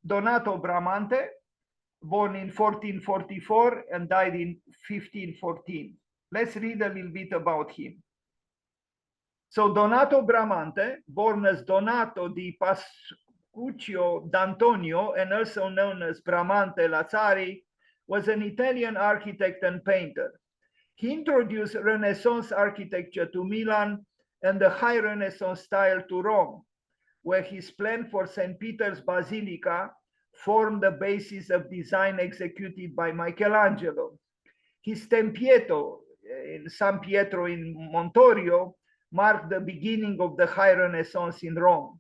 Donato Bramante, born in 1444 and died in 1514. Let's read a little bit about him. So Donato Bramante, born as Donato di Pascuccio d'Antonio and also known as Bramante Lazzari, was an Italian architect and painter. He introduced Renaissance architecture to Milan and the high Renaissance style to Rome, where his plan for St. Peter's Basilica formed the basis of design executed by Michelangelo. His Tempietto in San Pietro in Montorio marked the beginning of the high Renaissance in Rome,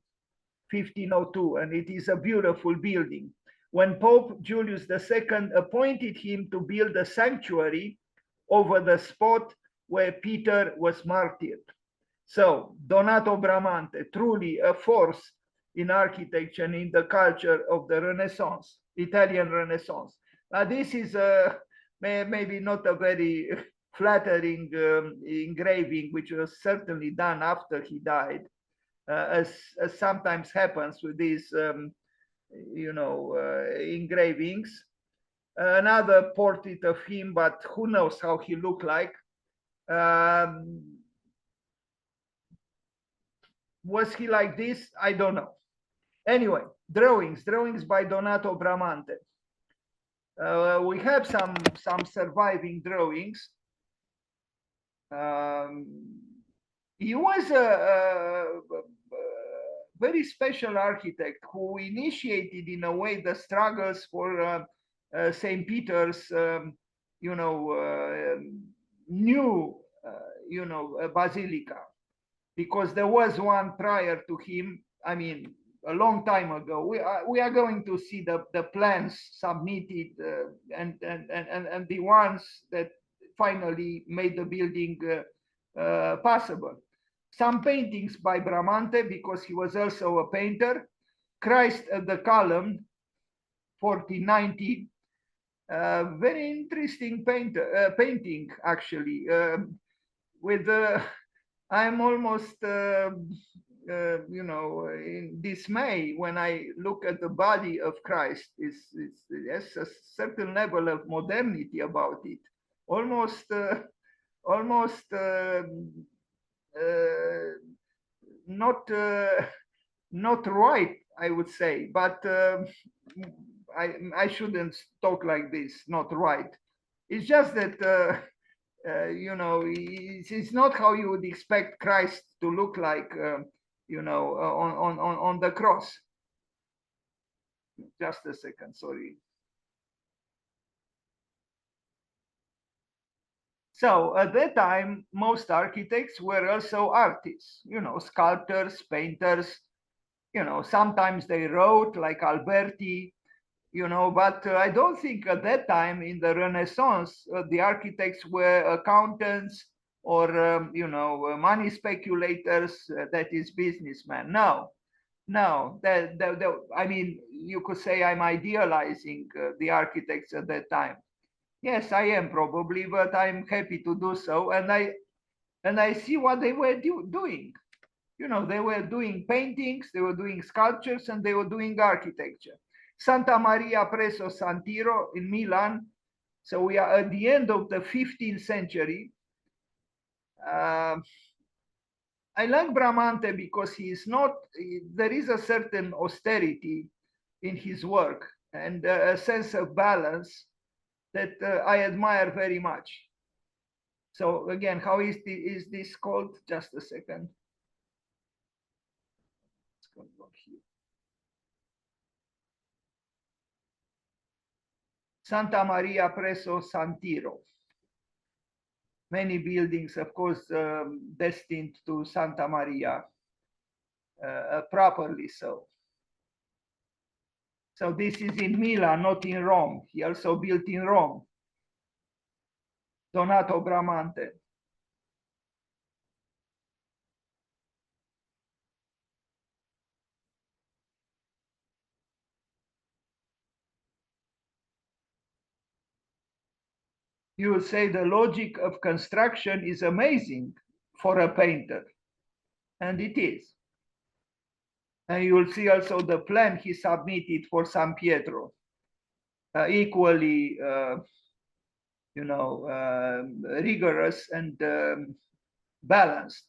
1502, and it is a beautiful building. When Pope Julius II appointed him to build a sanctuary over the spot where Peter was martyred. So Donato Bramante, truly a force in architecture and in the culture of the Renaissance, Italian Renaissance. This is maybe not a very flattering engraving, which was certainly done after he died, as sometimes happens with these, engravings. Another portrait of him, but who knows how he looked like. Was he like this? I don't know. Anyway, drawings by Donato Bramante. We have some surviving drawings. He was a very special architect who initiated, in a way, the struggles for St. Peter's, new, basilica, because there was one prior to him. I mean, a long time ago. We are going to see the plans submitted and the ones that finally made the building possible. Some paintings by Bramante, because he was also a painter. Christ at the Column, 1490. Very interesting painting, actually. With I'm almost in dismay when I look at the body of Christ. There's a certain level of modernity about it, almost not right, I would say, but I shouldn't talk like this, not right. It's just that it's not how you would expect Christ to look like, on the cross. Just a second, sorry. So at that time, most architects were also artists, sculptors, painters, sometimes they wrote like Alberti, but I don't think at that time in the Renaissance, the architects were accountants or, money speculators, that is businessmen. No, I mean, you could say I'm idealizing the architects at that time. Yes, I am probably, but I'm happy to do so. And I see what they were doing. They were doing paintings, they were doing sculptures, and they were doing architecture. Santa Maria presso San Tiro in Milan. So we are at the end of the 15th century. I like Bramante because there is a certain austerity in his work and a sense of balance that I admire very much. So again, how is this called? Just a second. Let's go here. Santa Maria presso San Tiro. Many buildings, of course, destined to Santa Maria, properly so. So this is in Milan, not in Rome. He also built in Rome. Donato Bramante. You would say the logic of construction is amazing for a painter, and it is. And you will see also the plan he submitted for San Pietro, equally, rigorous and balanced.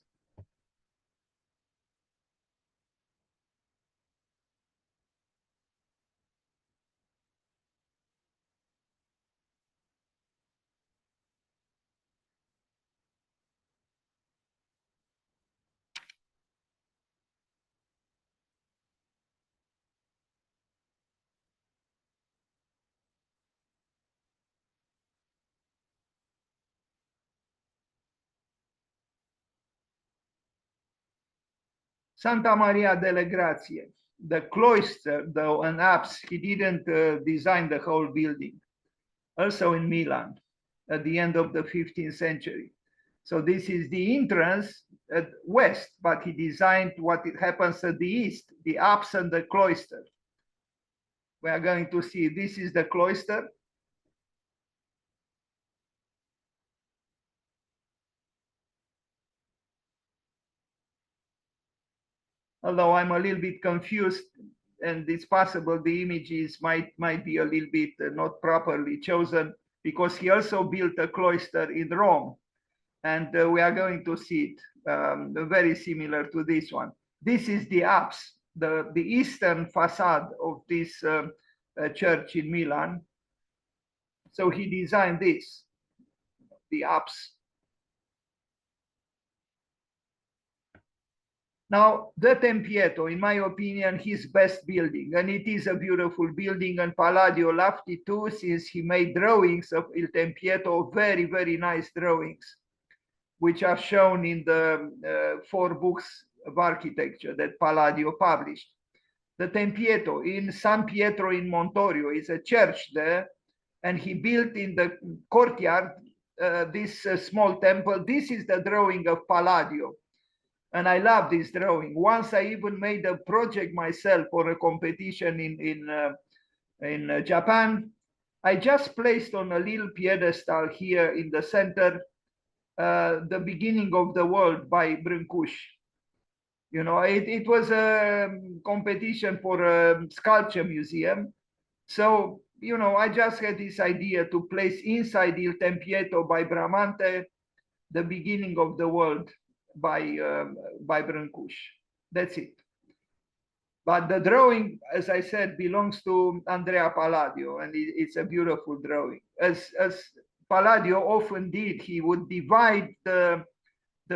Santa Maria delle Grazie, the cloister, though an apse, he didn't design the whole building. Also in Milan, at the end of the 15th century. So this is the entrance at west, but he designed what it happens at the east, the apse and the cloister. We are going to see, this is the cloister. Although I'm a little bit confused, and it's possible the images might be a little bit not properly chosen, because he also built a cloister in Rome, and we are going to see it very similar to this one. This is the apse, the eastern facade of this church in Milan. So he designed this, the apse. Now, the Tempietto, in my opinion, his best building, and it is a beautiful building, and Palladio loved it too, since he made drawings of Il Tempietto, very, very nice drawings, which are shown in the 4 books of architecture that Palladio published. The Tempietto in San Pietro in Montorio is a church there, and he built in the courtyard this small temple. This is the drawing of Palladio. And I love this drawing. Once I even made a project myself for a competition in Japan. I just placed on a little pedestal here in the center the beginning of the world by Brâncuș. You know, it was a competition for a sculpture museum. So, you know, I just had this idea to place inside Il Tempietto by Bramante the beginning of the world by Brâncuș. That's it. But the drawing, as I said, belongs to Andrea Palladio, and it's a beautiful drawing. As Palladio often did, he would divide the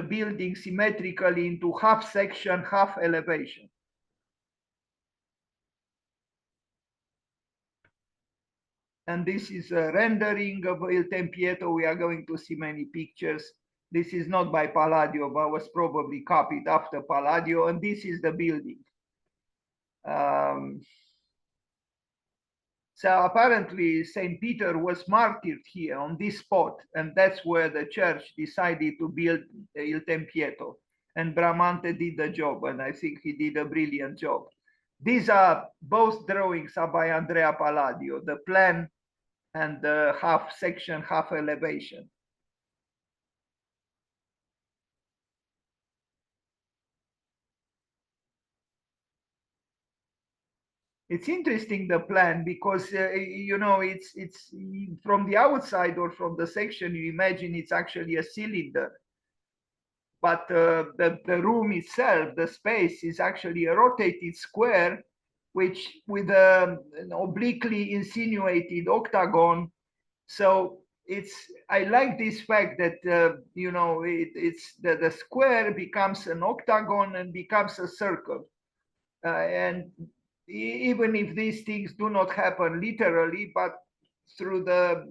building symmetrically into half section, half elevation. And this is a rendering of Il Tempietto. We are going to see many pictures. This is not by Palladio, but was probably copied after Palladio. And this is the building. So apparently St. Peter was martyred here on this spot, and that's where the church decided to build Il Tempietto. And Bramante did the job, and I think he did a brilliant job. These are both drawings are by Andrea Palladio, the plan and the half section, half elevation. It's interesting, the plan, because you know, it's from the outside or from the section you imagine it's actually a cylinder, but the room itself, the space, is actually a rotated square, which with an obliquely insinuated octagon. So I like this fact that you know, it's the square becomes an octagon and becomes a circle, and even if these things do not happen literally, but through the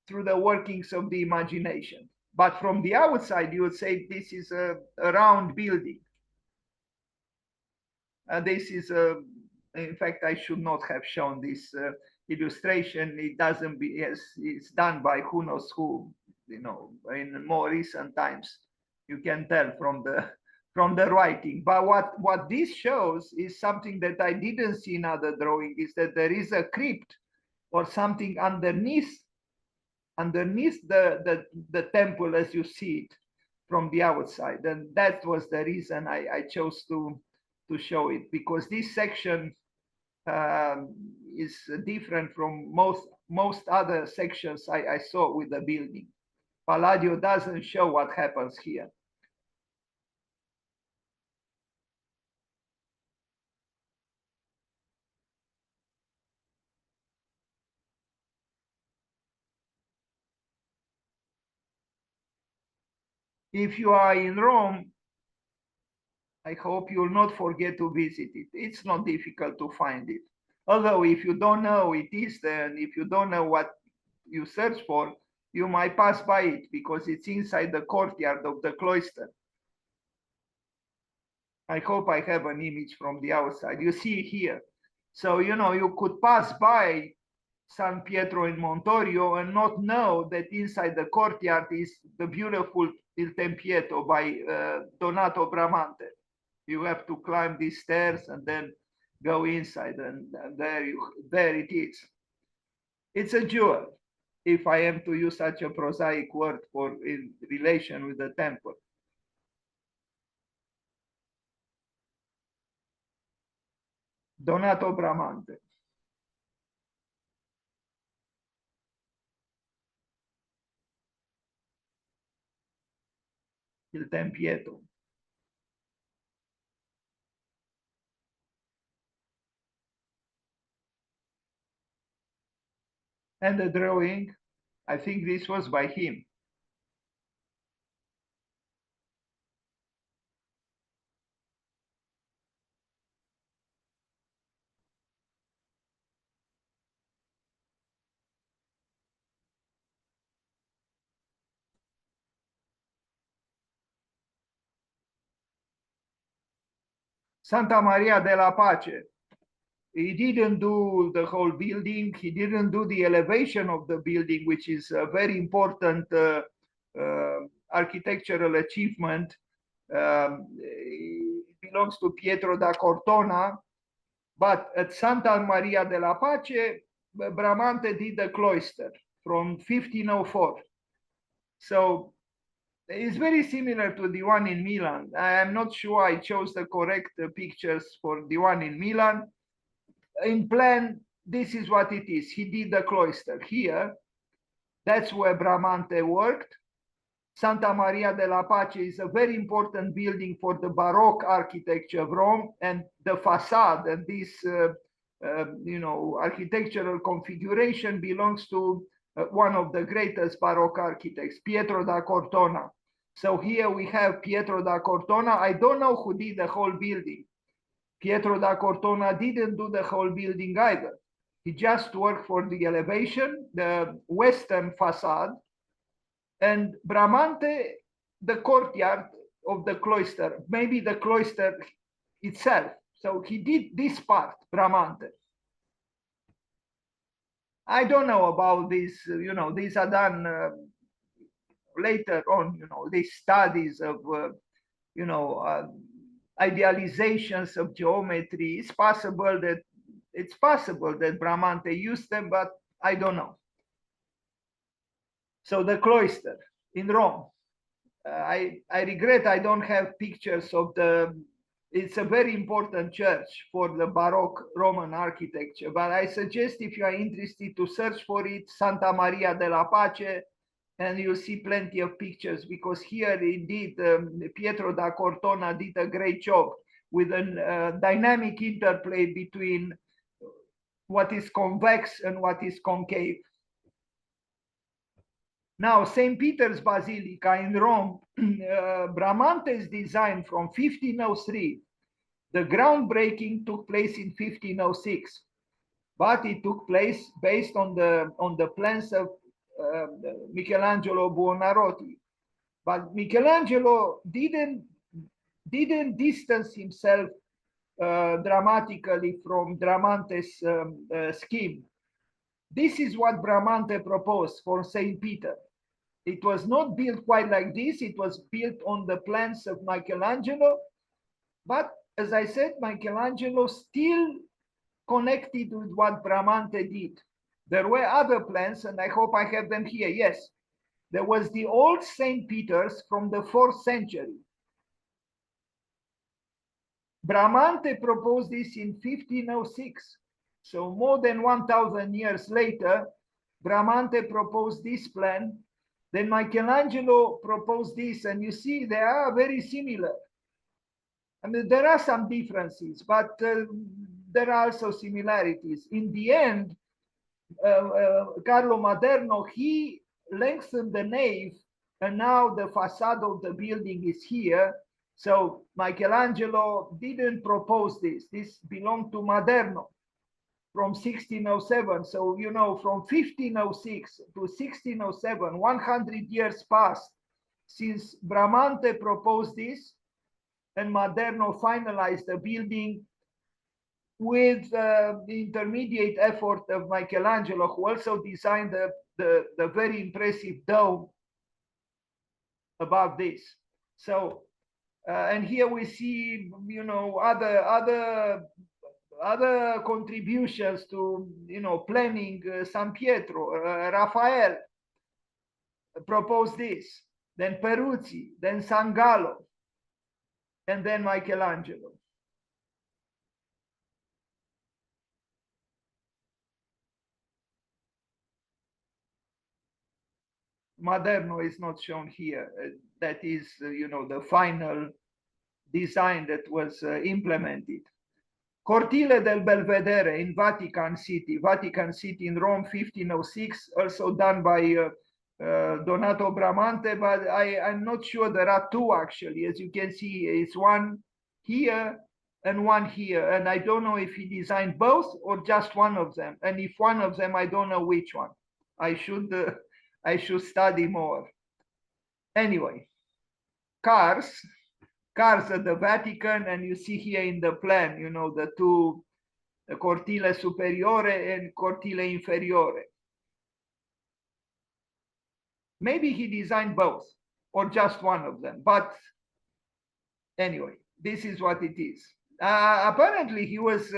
workings of the imagination. But from the outside, you would say this is a round building. This is in fact, I should not have shown this illustration. It doesn't be, yes, it's done by who knows who, you know, in more recent times. You can tell from the writing. But what this shows is something that I didn't see in other drawing, is that there is a crypt or something underneath the temple as you see it from the outside. And that was the reason I chose to to show it, because this section is different from most other sections I saw with the building. Palladio doesn't show what happens here. If you are in Rome, I hope you will not forget to visit it. It's not difficult to find it. Although if you don't know it is there, and if you don't know what you search for, you might pass by it because it's inside the courtyard of the cloister. I hope I have an image from the outside. You see here. So, you know, you could pass by San Pietro in Montorio and not know that inside the courtyard is the beautiful Il Tempietto by Donato Bramante. You have to climb these stairs and then go inside, and there it is. It's a jewel, if I am to use such a prosaic word for in relation with the temple. Donato Bramante. Il Tempietto. And the drawing, I think this was by him. Santa Maria della Pace. He didn't do the whole building. He didn't do the elevation of the building, which is a very important architectural achievement. It belongs to Pietro da Cortona. But at Santa Maria della Pace, Bramante did the cloister from 1504. So it's very similar to the one in Milan. I am not sure I chose the correct pictures for the one in Milan. In plan, this is what it is. He did the cloister here. That's where Bramante worked. Santa Maria della Pace is a very important building for the Baroque architecture of Rome, and the facade and this architectural configuration belongs to one of the greatest Baroque architects, Pietro da Cortona. So here we have Pietro da Cortona. I don't know who did the whole building. Pietro da Cortona didn't do the whole building either. He just worked for the elevation, the western facade, and Bramante, the courtyard of the cloister, maybe the cloister itself. So he did this part, Bramante. I don't know about this, these are done later on, these studies of, idealizations of geometry. It's possible that Bramante used them, but I don't know. So the cloister in Rome. I regret I don't have pictures of it's a very important church for the Baroque Roman architecture, but I suggest if you are interested to search for it, Santa Maria della Pace, and you'll see plenty of pictures, because here indeed Pietro da Cortona did a great job with a dynamic interplay between what is convex and what is concave. Now, St. Peter's Basilica in Rome, Bramante's design from 1503. The groundbreaking took place in 1506, but it took place based on the plans of Michelangelo Buonarroti. But Michelangelo didn't distance himself dramatically from Bramante's scheme. This is what Bramante proposed for St. Peter. It was not built quite like this. It was built on the plans of Michelangelo. But as I said, Michelangelo still connected with what Bramante did. There were other plans, and I hope I have them here. Yes, there was the old St. Peter's from the 4th century. Bramante proposed this in 1506. So more than 1,000 years later, Bramante proposed this plan. Then Michelangelo proposed this, and you see they are very similar. I mean, there are some differences, but there are also similarities. In the end, Carlo Maderno, he lengthened the nave, and now the facade of the building is here. So Michelangelo didn't propose this. This belonged to Maderno from 1607. So, you know, from 1506 to 1607, 100 years passed since Bramante proposed this, and Maderno finalized the building with the intermediate effort of Michelangelo, who also designed the very impressive dome above this. So, and here we see, you know, other contributions to, you know, planning. San Pietro, Raphael proposed this, then Peruzzi, then San Gallo, and then Michelangelo. Maderno is not shown here. That is, you know, the final design that was implemented. Cortile del Belvedere in Vatican City in Rome, 1506, also done by Donato Bramante, but I'm not sure there are two actually. As you can see, it's one here and one here, and I don't know if he designed both or just one of them. And if one of them, I don't know which one. I should study more. Anyway, cars at the Vatican, and you see here in the plan, you know, the two, the Cortile Superiore and Cortile Inferiore. Maybe he designed both or just one of them, but anyway, this is what it is. Apparently he was,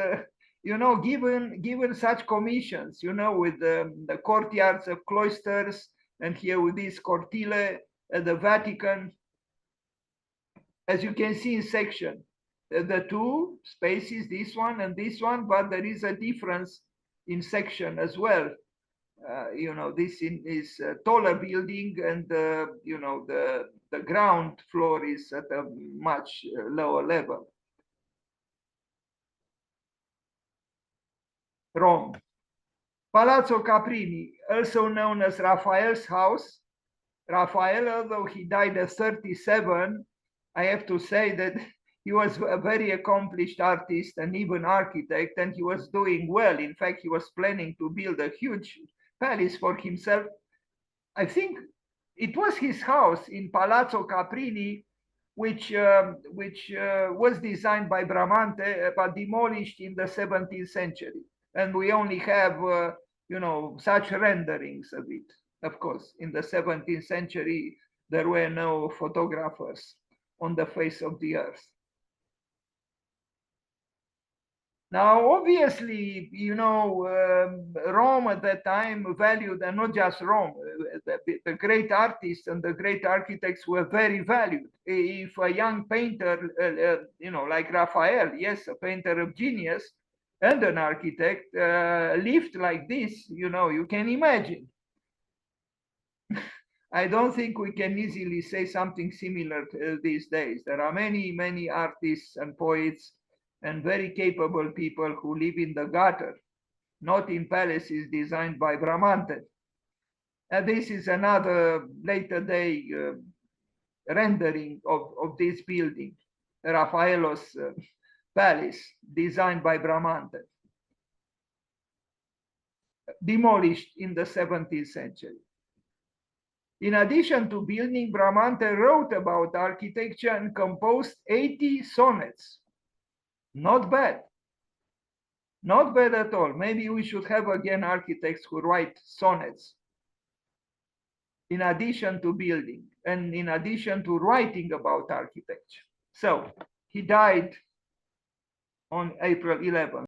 you know, given such commissions, you know, with the courtyards of cloisters, and here with this Cortile at the Vatican. As you can see in section, the two spaces, this one and this one, but there is a difference in section as well. You know, this is a taller building, and you know, the ground floor is at a much lower level. Rome. Palazzo Caprini, also known as Raphael's house. Raphael, although he died at 37, I have to say that he was a very accomplished artist and even architect, and he was doing well. In fact, he was planning to build a huge palace for himself. I think it was his house in Palazzo Caprini, which was designed by Bramante, but demolished in the 17th century. And we only have, you know, such renderings of it. Of course, in the 17th century, there were no photographers on the face of the earth. Now, obviously, you know, Rome at that time valued, and not just Rome, the great artists and the great architects were very valued. If a young painter, you know, like Raphael, yes, a painter of genius and an architect, lived like this, you know, you can imagine. I don't think we can easily say something similar these days. There are many, many artists and poets and very capable people who live in the gutter, not in palaces designed by Bramante. And this is another later day rendering of this building, Raffaello's palace, designed by Bramante, demolished in the 17th century. In addition to building, Bramante wrote about architecture and composed 80 sonnets. Not bad. Not bad at all. Maybe we should have again architects who write sonnets in addition to building and in addition to writing about architecture. So he died on April 11th.